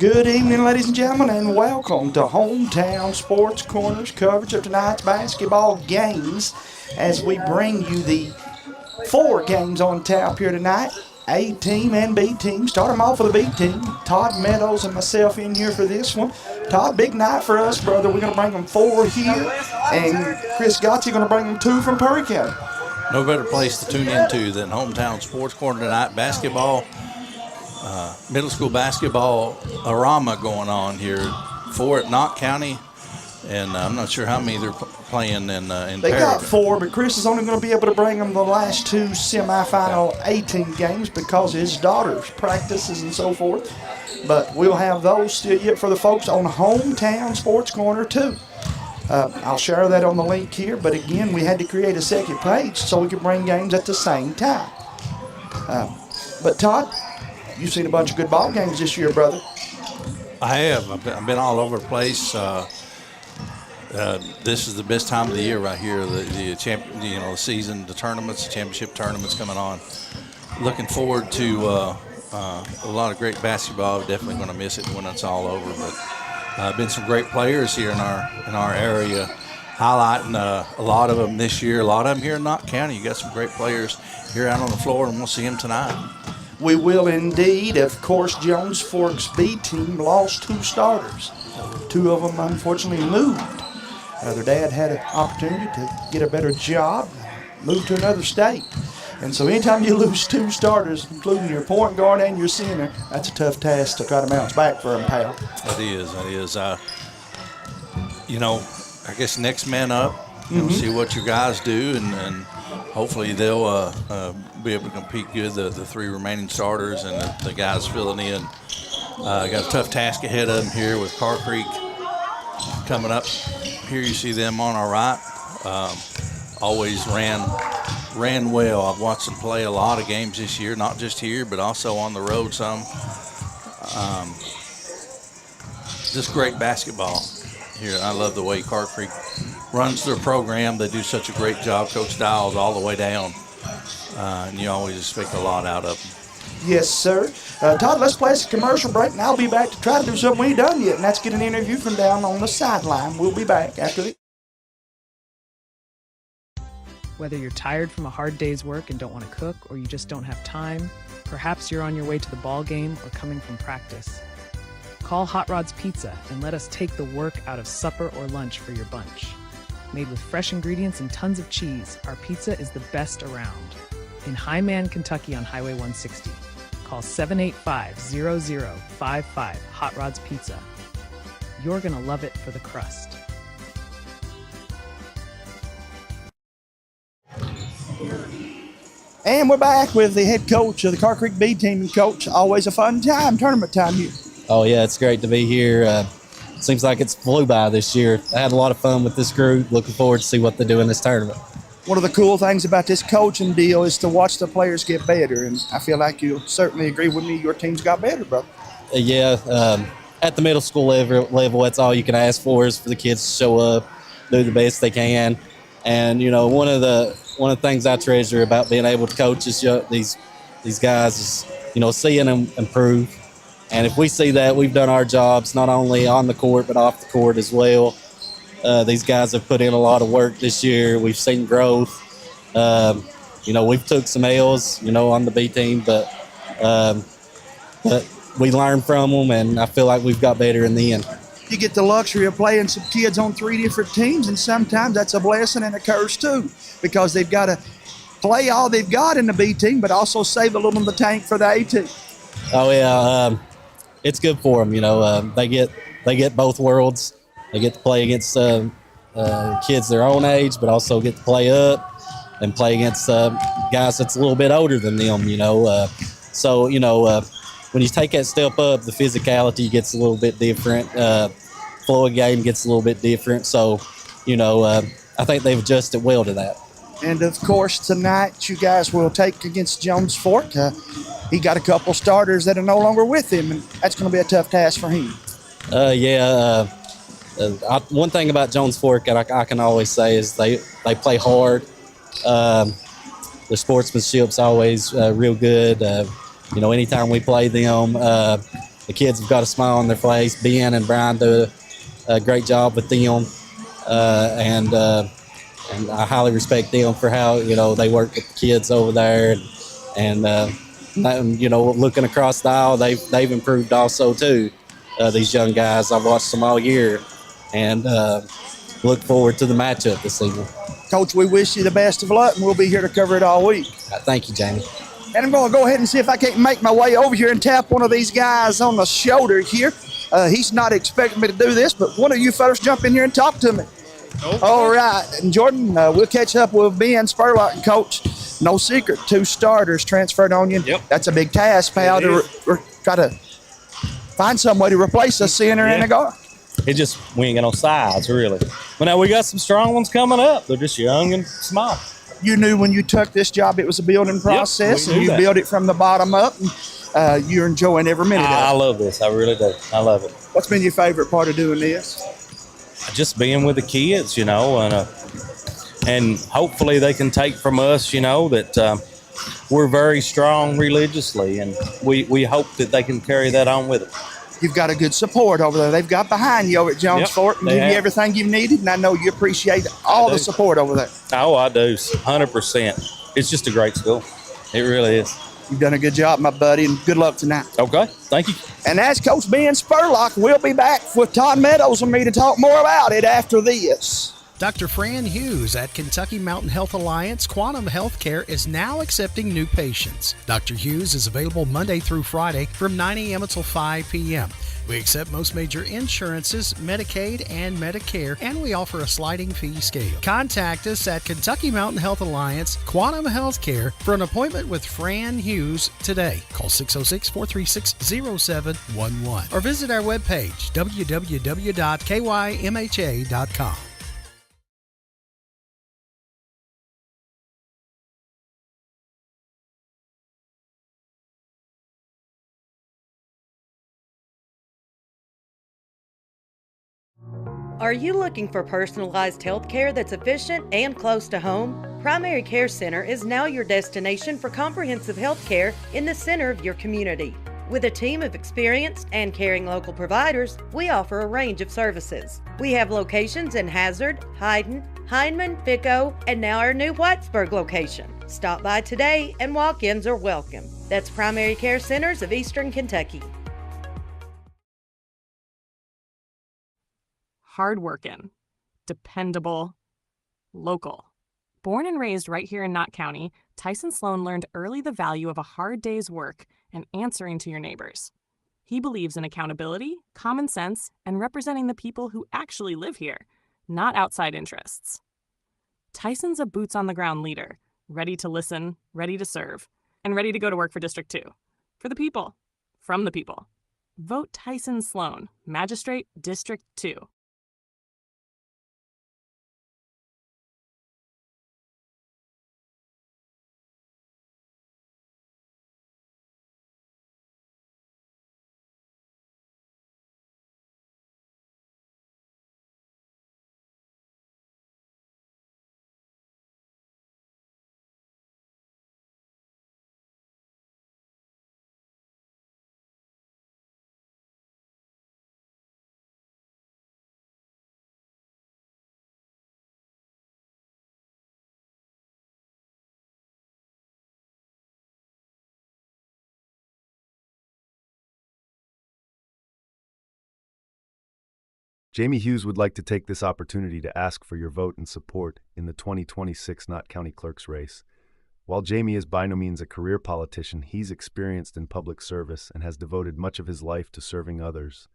Good evening, ladies and gentlemen, and welcome to Hometown Sports Corner's coverage of tonight's basketball games as we bring you the four games on tap here tonight. A team and B team. Start them off with the B team. Todd Meadows and myself in here for this one. Todd, big night for us, brother. We're going to bring them four here, and Chris Gotzi going to bring them two from Perry County. No better place to tune into than Hometown Sports Corner tonight. Basketball, middle school basketball arama going on here. Four at Knott County, and I'm not sure how many they're playing in They Perry. got four, but Chris is only going to be able to bring them the last two semifinal 18 games because of his daughter's practices and so forth. But we'll have those still yet for the folks on Hometown Sports Corner too. I'll share that on the link here, but again, we had to create a second page so we could bring games at the same time. But Todd, you've seen a bunch of good ball games this year, brother. I have. I've been all over the place. This is the best time of the year right here. The season, the tournaments, the championship tournaments coming on. Looking forward to a lot of great basketball. Definitely going to miss it when it's all over. But been some great players here in our area, highlighting a lot of them this year. A lot of them here in Knott County. You got some great players here out on the floor, and we'll see them tonight. We will indeed. Of course, Jones Fork's B team lost two starters. Two of them unfortunately moved. Their dad had an opportunity to get a better job, move to another state. And so anytime you lose two starters, including your point guard and your center, that's a tough task to try to bounce back for them, pal. It is. I guess next man up, see what your guys do, and hopefully they'll be able to compete good, the three remaining starters and the guys filling in. Got a tough task ahead of them here with Carr Creek coming up. Here you see them on our right. Always ran well. I've watched them play a lot of games this year, not just here, but also on the road some. Just great basketball here. I love the way Carr Creek runs their program. They do such a great job. Coach Dials all the way down. And you always expect a lot out of them. Yes, sir. Todd, let's play a commercial break, and I'll be back to try to do something we ain't done yet, and that's get an interview from down on the sideline. We'll be back after the... Whether you're tired from a hard day's work and don't want to cook, or you just don't have time, perhaps you're on your way to the ball game or coming from practice. Call Hot Rods Pizza and let us take the work out of supper or lunch for your bunch. Made with fresh ingredients and tons of cheese, our pizza is the best around. In Highman, Kentucky on Highway 160. Call 785-0055 Hot Rods Pizza. You're going to love it for the crust. And we're back with the head coach of the Carr Creek B team. Coach, always a fun time, tournament time here. Oh, yeah, it's great to be here. Seems like it's flew by this year. I had a lot of fun with this group. Looking forward to see what they do in this tournament. One of the cool things about this coaching deal is to watch the players get better, and I feel like you'll certainly agree with me. Your team's got better, brother. At the middle school level, that's all you can ask for is for the kids to show up, do the best they can. And one of the things I treasure about being able to coach is these guys is seeing them improve. And if we see that, we've done our jobs not only on the court but off the court as well. These guys have put in a lot of work this year. We've seen growth. We've took some L's, on the B team, but we learned from them, and I feel like we've got better in the end. You get the luxury of playing some kids on three different teams, and sometimes that's a blessing and a curse too, because they've got to play all they've got in the B team, but also save a little in the tank for the A team. Oh yeah, it's good for them. They get both worlds. They get to play against kids their own age, but also get to play up and play against guys that's a little bit older than them. When you take that step up, the physicality gets a little bit different. Flow of game gets a little bit different. So, I think they've adjusted well to that. And, of course, tonight you guys will take against Jones Fork. He got a couple starters that are no longer with him, and that's going to be a tough task for him. One thing about Jones Fork that I can always say is they play hard. The sportsmanship's always real good. Anytime we play them, the kids have got a smile on their face. Ben and Brian do a great job with them, and I highly respect them for how they work with the kids over there, and looking across the aisle, they've improved also too. These young guys, I've watched them all year, and look forward to the matchup this evening. Coach, we wish you the best of luck, and we'll be here to cover it all week. Thank you, Jamie. And I'm going to go ahead and see if I can't make my way over here and tap one of these guys on the shoulder here. He's not expecting me to do this, but one of you fellas jump in here and talk to me. Nope. All right. And Jordan, we'll catch up with Ben Spurlock. And Coach, no secret, 2 starters transferred on you. Yep. That's a big task, pal, It to try to find some way to replace a center and a guard. We ain't got no size, really. But now we got some strong ones coming up. They're just young and small. You knew when you took this job it was a building process, we and knew you that. built it from the bottom up, and you're enjoying every minute I of it. love this. I really do. I love it. What's been your favorite part of doing this? Just being with the kids, and hopefully they can take from us, that we're very strong religiously, and we hope that they can carry that on with it. You've got a good support over there. They've got behind you over at Jones Yep, Fort and they give you have. everything you've needed, and I know you appreciate all the support over there. Oh, I do, 100%. It's just a great school. It really is. You've done a good job, my buddy, and good luck tonight. Okay, thank you. And that's Coach Ben Spurlock. We'll be back with Todd Meadows and me to talk more about it after this. Dr. Fran Hughes at Kentucky Mountain Health Alliance Quantum Healthcare is now accepting new patients. Dr. Hughes is available Monday through Friday from 9 a.m. until 5 p.m. We accept most major insurances, Medicaid and Medicare, and we offer a sliding fee scale. Contact us at Kentucky Mountain Health Alliance Quantum Healthcare for an appointment with Fran Hughes today. Call 606-436-0711 or visit our webpage, www.kymha.com. Are you looking for personalized health care that's efficient and close to home? Primary Care Center is now your destination for comprehensive health care in the center of your community. With a team of experienced and caring local providers, we offer a range of services. We have locations in Hazard, Hyden, Hindman, Fico, and now our new Whitesburg location. Stop by today and walk-ins are welcome. That's Primary Care Centers of Eastern Kentucky. Hardworking, dependable, local. Born and raised right here in Knott County, Tyson Sloan learned early the value of a hard day's work and answering to your neighbors. He believes in accountability, common sense, and representing the people who actually live here, not outside interests. Tyson's a boots-on-the-ground leader, ready to listen, ready to serve, and ready to go to work for District 2. For the people, from the people. Vote Tyson Sloan, Magistrate, District 2. Jamie Hughes would like to take this opportunity to ask for your vote and support in the 2026 Knott County Clerk's race. While Jamie is by no means a career politician, he's experienced in public service and has devoted much of his life to serving others.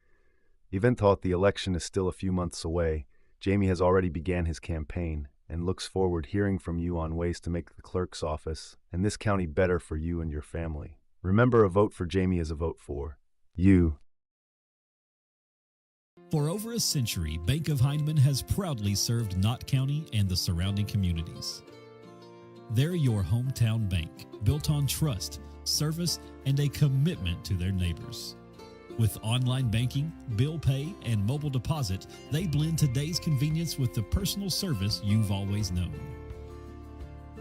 Even though the election is still a few months away, Jamie has already began his campaign and looks forward hearing from you on ways to make the clerk's office and this county better for you and your family. Remember, a vote for Jamie is a vote for you. For over a century, Bank of Hindman has proudly served Knott County and the surrounding communities. They're your hometown bank, built on trust, service, and a commitment to their neighbors. With online banking, bill pay, and mobile deposit, they blend today's convenience with the personal service you've always known.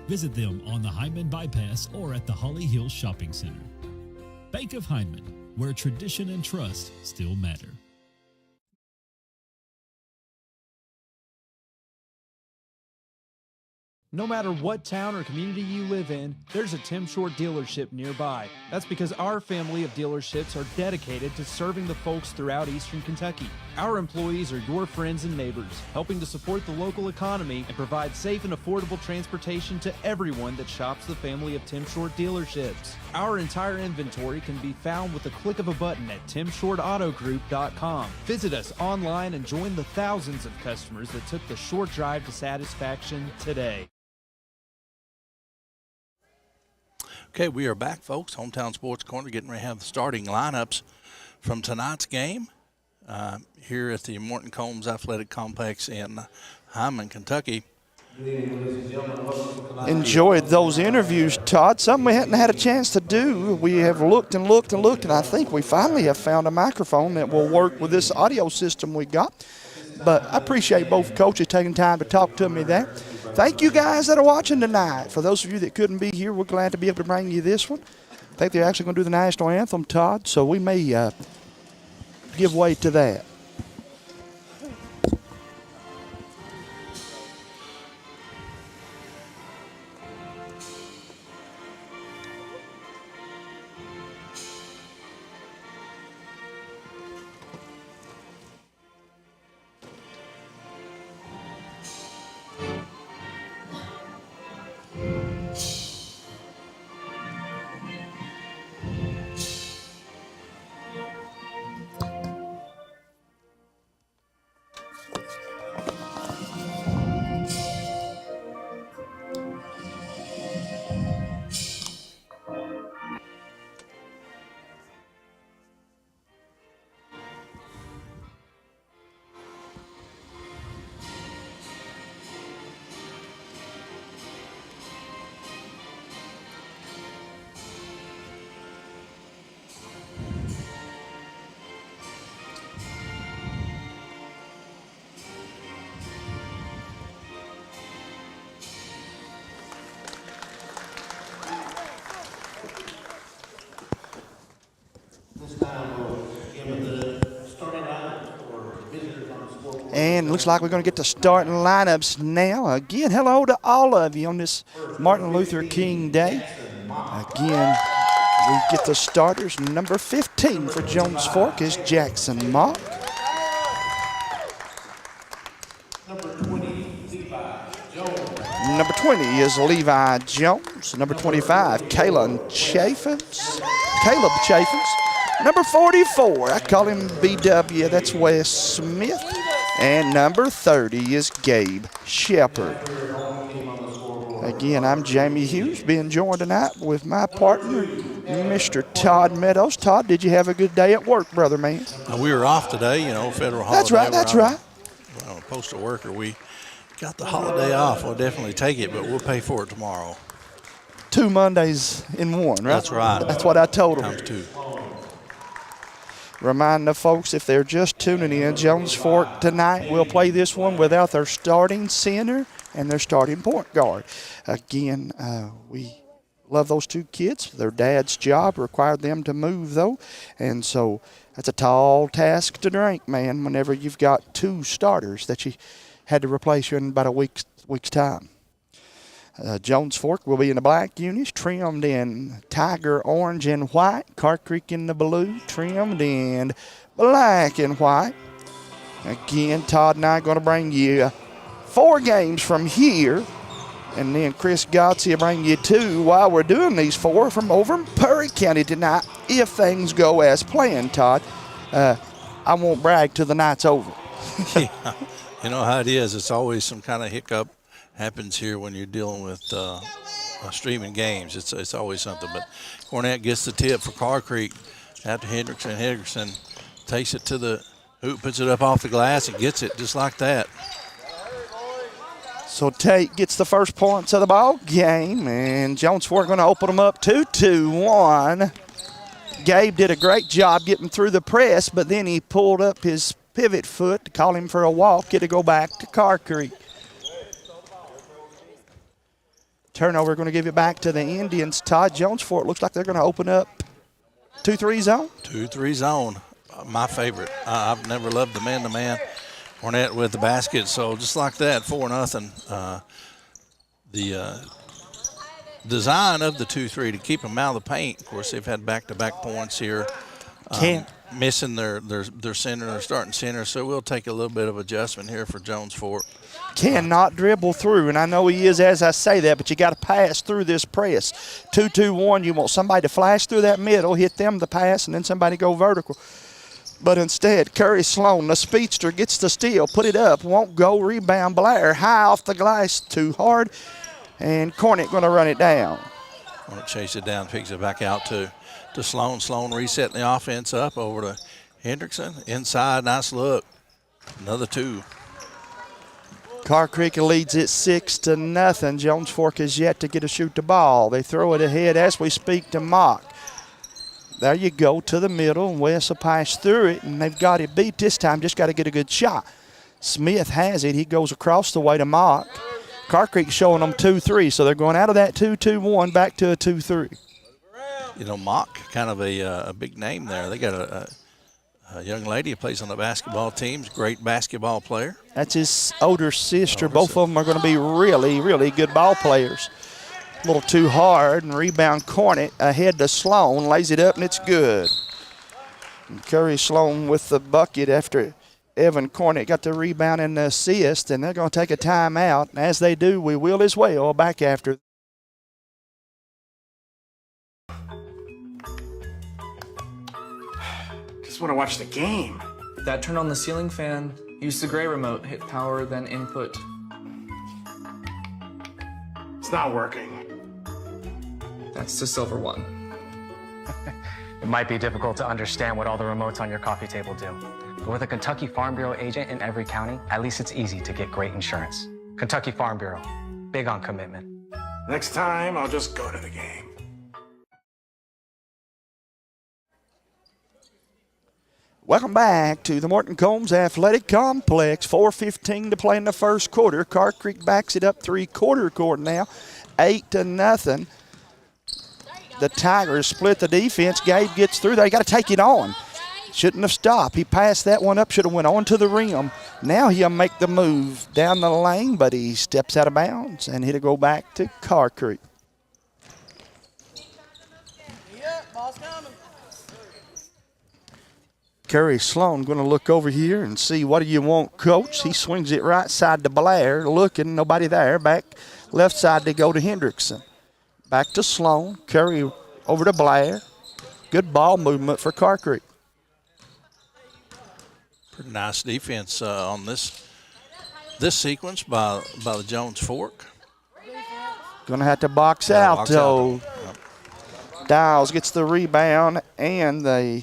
Visit them on the Hindman Bypass or at the Holly Hills Shopping Center. Bank of Hindman, where tradition and trust still matter. No matter what town or community you live in, there's a Tim Short dealership nearby. That's because our family of dealerships are dedicated to serving the folks throughout Eastern Kentucky. Our employees are your friends and neighbors, helping to support the local economy and provide safe and affordable transportation to everyone that shops the family of Tim Short dealerships. Our entire inventory can be found with the click of a button at timshortautogroup.com. Visit us online and join the thousands of customers that took the short drive to satisfaction today. Okay, we are back, folks. Hometown Sports Corner, getting ready to have the starting lineups from tonight's game here at the Morton Combs Athletic Complex in Hyman, Kentucky. Enjoyed those interviews, Todd. Something we hadn't had a chance to do. We have looked and looked and looked, and I think we finally have found a microphone that will work with this audio system we got. But I appreciate both coaches taking time to talk to me there. Thank you guys that are watching tonight. For those of you that couldn't be here, we're glad to be able to bring you this one. I think they're actually going to do the national anthem, Todd, so we may give way to that. And it looks like we're going to get to starting lineups now. Again, hello to all of you on this Martin Luther King Day. Again, we get the starters. Number 15 for Jones Fork is Jackson Mock. Number 20 is Levi Jones. Number 25, Caleb Chaffins. Number 44, I call him BW, that's Wes Smith. And number 30 is Gabe Shepard. Again, I'm Jamie Hughes, being joined tonight with my partner, Mr. Todd Meadows. Todd, did you have a good day at work, brother man? We were off today, federal holiday. That's right. I'm a postal worker. We got the holiday off. We'll definitely take it, but we'll pay for it tomorrow. 2 Mondays in one, right? That's right. That's what I told them. Times 2. Remind the folks, if they're just tuning in, Jones Fork tonight will play this one without their starting center and their starting point guard. Again, we love those two kids. Their dad's job required them to move, though, and so that's a tall task to drink, man, whenever you've got 2 starters that you had to replace you in about a week's time. Jones Fork will be in the black unis, trimmed in tiger orange and white. Car Creek in the blue, trimmed in black and white. Again, Todd and I are going to bring you 4 games from here. And then Chris Gotze will bring you 2 while we're doing these 4 from over in Perry County tonight, if things go as planned, Todd. I won't brag till the night's over. Yeah. You know how it is. It's always some kind of hiccup happens here when you're dealing with streaming games. It's always something. But Cornett gets the tip for Car Creek after Hendrickson. Hendrickson takes it to the hoop, puts it up off the glass, and gets it just like that. So Tate gets the first points of the ball game, and Jones Fork going to open them up 2-2-1. Gabe did a great job getting through the press, but then he pulled up his pivot foot to call him for a walk. It'll go back to Car Creek. Turnover going to give it back to the Indians. Todd. Jones Fork looks like they're going to open up 2-3 zone? 2-3 zone, my favorite. I've never loved the man-to-man. Cornett with the basket, so just like that, 4-0. The design of the 2-3 to keep them out of the paint. Of course, they've had back-to-back points here. Missing their center, their starting center, so we'll take a little bit of adjustment here for Jones Fork. Cannot dribble through, and I know he is as I say that, but you got to pass through this press. 2-2-1, you want somebody to flash through that middle, hit them the pass, and then somebody go vertical. But instead, Curry Sloan, the speedster, gets the steal, put it up, won't go, rebound Blair, high off the glass, too hard, and Cornett going to run it down. Want to chase it down, picks it back out to Sloan. Sloan resetting the offense up over to Hendrickson. Inside, nice look. Another 2. Car Creek leads it 6-0. Jones Fork has yet to get to shoot the ball. They throw it ahead as we speak to Mock. There you go to the middle, and Wes will pass through it, and they've got it beat this time. Just got to get a good shot. Smith has it. He goes across the way to Mock. Car Creek showing them 2-3, so they're going out of that 2-2-1 back to a 2-3. You know, Mock, kind of a big name there. They got a young lady who plays on the basketball team. Great basketball player. That's his older sister. Both of them are going to be really, really good ball players. A little too hard, and rebound Cornett ahead to Sloan. Lays it up, and it's good. And Curry Sloan with the bucket after Evan Cornett got the rebound and the assist, and they're going to take a timeout. And as they do, we will as well back after. Just want to watch the game. That turn on the ceiling fan, use the gray remote, hit power, then input. It's not working. That's the silver one. It might be difficult to understand what all the remotes on your coffee table do. But with a Kentucky Farm Bureau agent in every county, at least it's easy to get great insurance. Kentucky Farm Bureau, big on commitment. Next time, I'll just go to the game. Welcome back to the Morton Combs Athletic Complex. 4:15 to play in the first quarter. Car Creek backs it up 3/4 court now, 8-0. The Tigers split the defense. Gabe gets through there. You got to take it on. Shouldn't have stopped. He passed that one up. Should have went on to the rim. Now he'll make the move down the lane, but he steps out of bounds, and he'll go back to Car Creek. Curry Sloan going to look over here and see, what do you want, coach? He swings it right side to Blair, looking, nobody there. Back left side to go to Hendrickson. Back to Sloan. Curry over to Blair. Good ball movement for Car Creek. Pretty nice defense on this sequence by the Jones Fork. Going to have to box out, though. Dials gets the rebound and the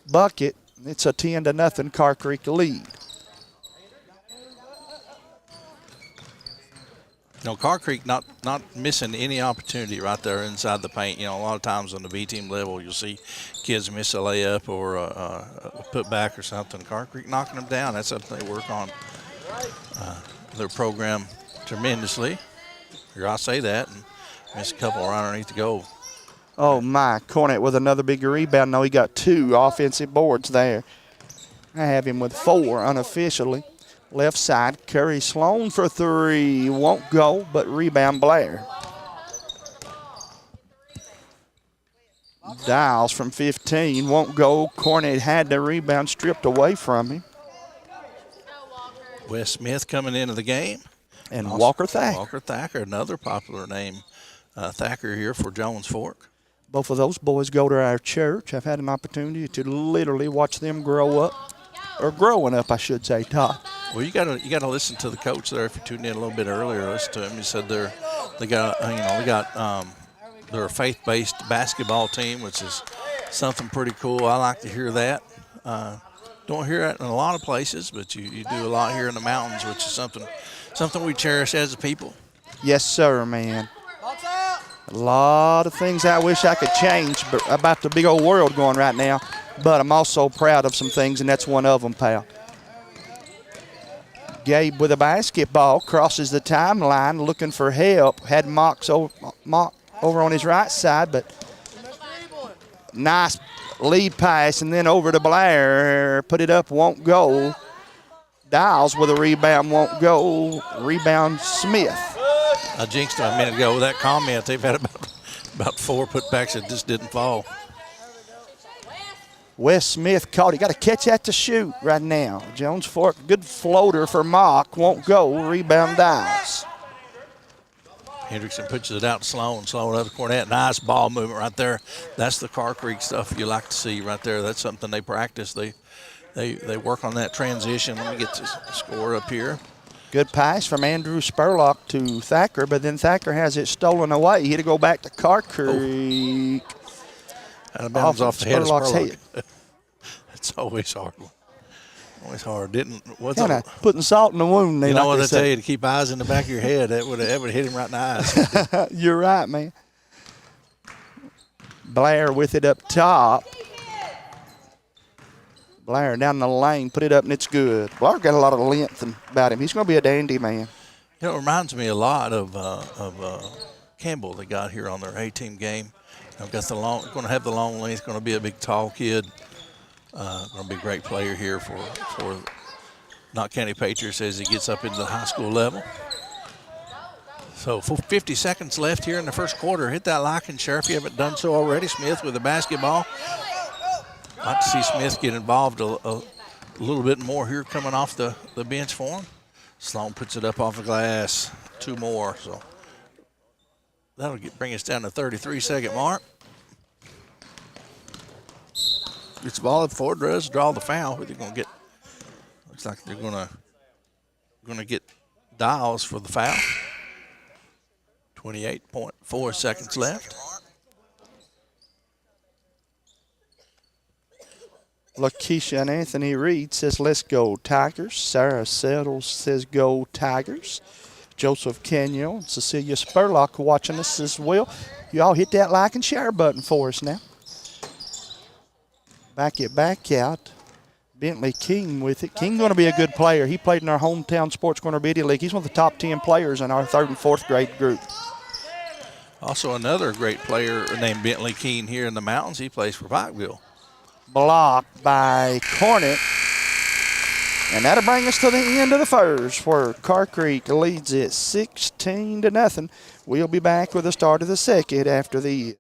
bucket. It's a 10-0 Car Creek lead. You know, Car Creek not missing any opportunity right there inside the paint. You know, a lot of times on the B team level, you'll see kids miss a layup or a putback or something. Car Creek knocking them down. That's something they work on their program tremendously. Here I say that and miss a couple right underneath the goal. Oh, my. Cornett with another big rebound. No, he got 2 offensive boards there. I have him with 4 unofficially. Left side, Curry Sloan for 3. Won't go, but rebound Blair. Dials from 15. Won't go. Cornett had the rebound stripped away from him. Wes Smith coming into the game. And also Walker Thacker. Walker Thacker, another popular name. Thacker here for Jones Fork. Both of those boys go to our church. I've had an opportunity to literally watch them grow up, or growing up, I should say, Todd. Well, you gotta listen to the coach there. If you tuned in a little bit earlier, listen to him. He said they're a faith-based basketball team, which is something pretty cool. I like to hear that. Don't hear that in a lot of places, but you do a lot here in the mountains, which is something we cherish as a people. Yes, sir, man. A lot of things I wish I could change about the big old world going right now, but I'm also proud of some things, and that's one of them, pal. Gabe with a basketball crosses the timeline looking for help. Had Mock over on his right side, but Nice lead pass, and then over to Blair. Put it up, won't go. Dials with a rebound, won't go. Rebound, Smith. I jinxed them a minute ago with that comment. They've had about 4 putbacks that just didn't fall. Wes Smith caught it. Got to catch that to shoot right now. Jones Fork, good floater for Mock, won't go. Rebound, Dials. Hendrickson pitches it out to Sloan. Sloan up to Cornett. Nice ball movement right there. That's the Car Creek stuff you like to see right there. That's something they practice. They work on that transition. Let me get the score up here. Good pass from Andrew Spurlock to Thacker, but then Thacker has it stolen away. He had to go back to Car Creek. Out of bounds off the head of Spurlock's Spurlock. It's always hard. Always hard. Kind of putting salt in the wound. You know what they tell you, to keep eyes in the back of your head. That would have hit him right in the eyes. You're right, man. Blair with it up top. Blair down the lane, put it up, and it's good. Blair got a lot of length about him. He's going to be a dandy man. You know, it reminds me a lot of Campbell they got here on their A-team game. I've got going to have the long length, going to be a big, tall kid. Going to be a great player here for Knott County Patriots as he gets up into the high school level. So 50 seconds left here in the first quarter. Hit that like and share if you haven't done so already. Smith with the basketball. Like to see Smith get involved a little bit more here coming off the bench for him. Sloan puts it up off the glass. 2 more. So that'll bring us down to 33-second mark. Gets the ball up forward, does draw the foul. But they're going to get, looks like they're going to get Dials for the foul. 28.4 seconds left. Lakeisha and Anthony Reed says, let's go Tigers. Sarah Settles says, go Tigers. Joseph Kenyon and Cecilia Spurlock watching us as well. Y'all hit that like and share button for us now. Back out. Bentley King with it. King going to be a good player. He played in our hometown Sports Corner Biddy League. He's one of the top 10 players in our 3rd and 4th grade group. Also another great player named Bentley Keene here in the mountains. He plays for Pikeville. Blocked by Cornett. And that'll bring us to the end of the first, where Car Creek leads it 16-0. We'll be back with the start of the second after the.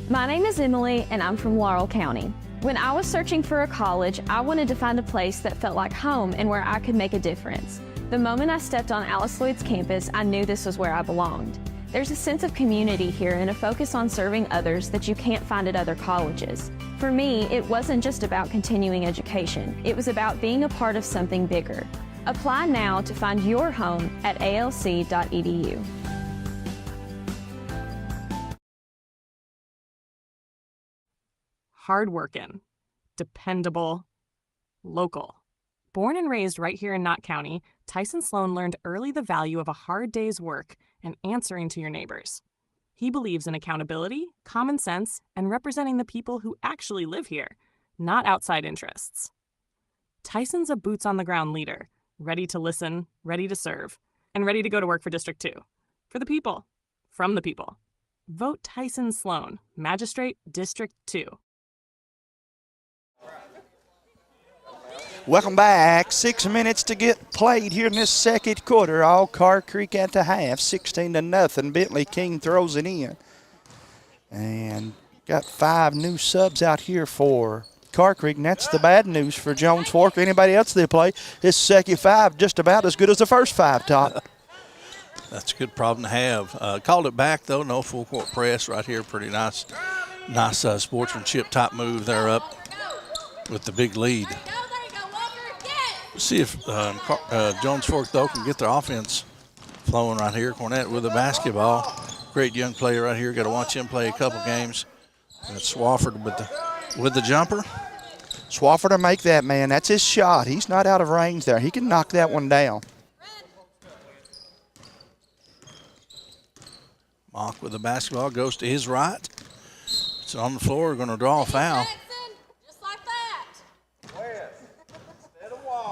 My name is Emily, and I'm from Laurel County. When I was searching for a college, I wanted to find a place that felt like home and where I could make a difference. The moment I stepped on Alice Lloyd's campus, I knew this was where I belonged. There's a sense of community here and a focus on serving others that you can't find at other colleges. For me, it wasn't just about continuing education. It was about being a part of something bigger. Apply now to find your home at alc.edu. Hardworking, dependable, local. Born and raised right here in Knott County, Tyson Sloan learned early the value of a hard day's work and answering to your neighbors. He believes in accountability, common sense, and representing the people who actually live here, not outside interests. Tyson's a boots-on-the-ground leader, ready to listen, ready to serve, and ready to go to work for District 2. For the people, from the people. Vote Tyson Sloan, Magistrate, District 2. Welcome back. 6 minutes to get played here in this second quarter. All Car Creek at the half, 16-0. Bentley King throws it in. And got 5 new subs out here for Car Creek, and that's the bad news for Jones Fork or anybody else they play. This second 5 just about as good as the first 5, Todd. That's a good problem to have. Called it back, though. No full court press right here. Pretty nice sportsmanship type move there up with the big lead. See if Jones Fork, though, can get their offense flowing right here. Cornett with the basketball. Great young player right here. Got to watch him play a couple games. That's Swafford with the jumper. Swafford to make that, man. That's his shot. He's not out of range there. He can knock that one down. Mock with the basketball goes to his right. It's on the floor. Going to draw a foul.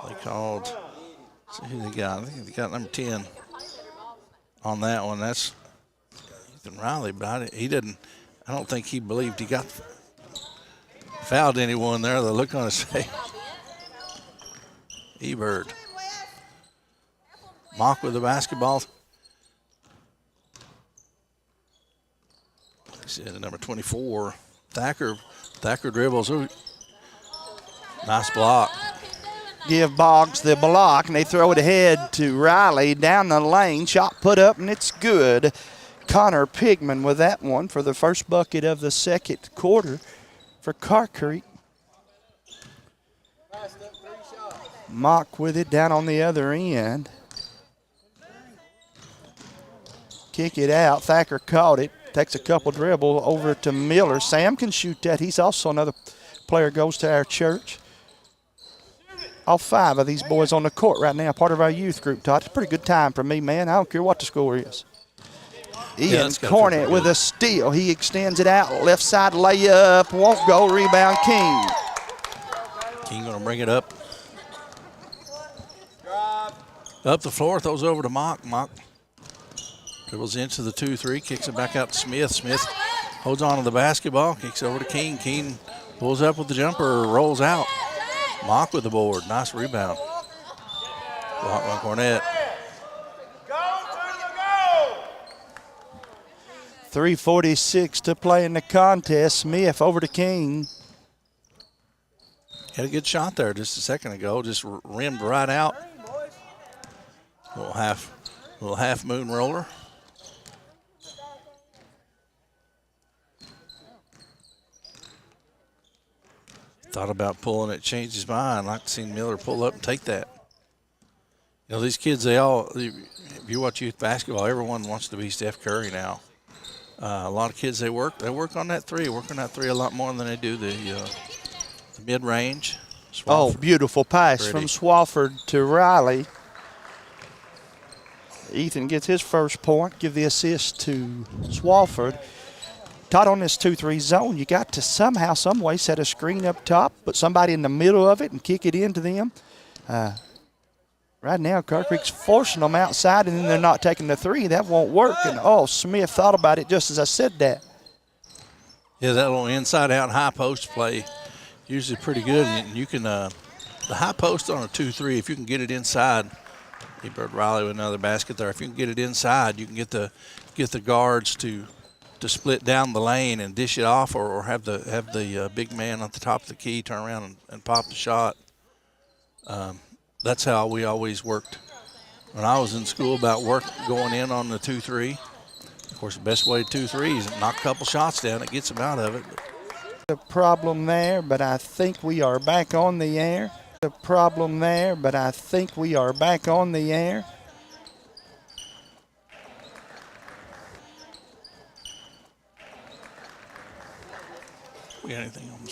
They called. See who they got. I think they got number 10 on that one. That's Ethan Riley, but he didn't. I don't think he believed he got fouled anyone there. The look on his face. Ebert. Mock with the basketball. Number 24, Thacker. Thacker dribbles. Ooh. Nice block. Give Boggs the block, and they throw it ahead to Riley down the lane. Shot put up, and it's good. Connor Pigman with that one for the first bucket of the second quarter for Car Creek. Mock with it down on the other end. Kick it out. Thacker caught it. Takes a couple dribble over to Miller. Sam can shoot that. He's also another player goes to our church. All 5 of these boys on the court right now, part of our youth group, Todd. It's a pretty good time for me, man. I don't care what the score is. Ian Cornett with a steal. He extends it out. Left side layup. Won't go. Rebound King. King going to bring it up. Up the floor. Throws over to Mock. Mock dribbles into the 2-3. Kicks it back out to Smith. Smith holds on to the basketball. Kicks over to King. King pulls up with the jumper. Rolls out. Mock with the board. Nice rebound. Block by Cornett. 3:46 to play in the contest. Smith over to King. Had a good shot there just a second ago. Just rimmed right out. Little half moon roller. Thought about pulling it, changed his mind. I'd like to see Miller pull up and take that. You know, these kids, if you watch youth basketball, everyone wants to be Steph Curry now. A lot of kids, they work on that three, a lot more than they do the mid-range. Oh, beautiful pass from Swafford to Riley. Ethan gets his first point, give the assist to Swafford. Todd, on this 2-3 zone, you got to somehow, some way set a screen up top, put somebody in the middle of it and kick it into them. Right now, Car Creek's forcing them outside, and then they're not taking the three. That won't work. And, Smith thought about it just as I said that. Yeah, that little inside-out high post play usually pretty good. And you can the high post on a 2-3, if you can get it inside, Ebert Riley with another basket there. If you can get it inside, you can get the guards to split down the lane and dish it off, or have the big man at the top of the key turn around and pop the shot. That's how we always worked when I was in school, about going in on the 2-3. Of course, the best way to 2-3 is knock a couple shots down. It gets them out of it. The problem there, but I think we are back on the air. The problem there, but I think we are back on the air. We got anything on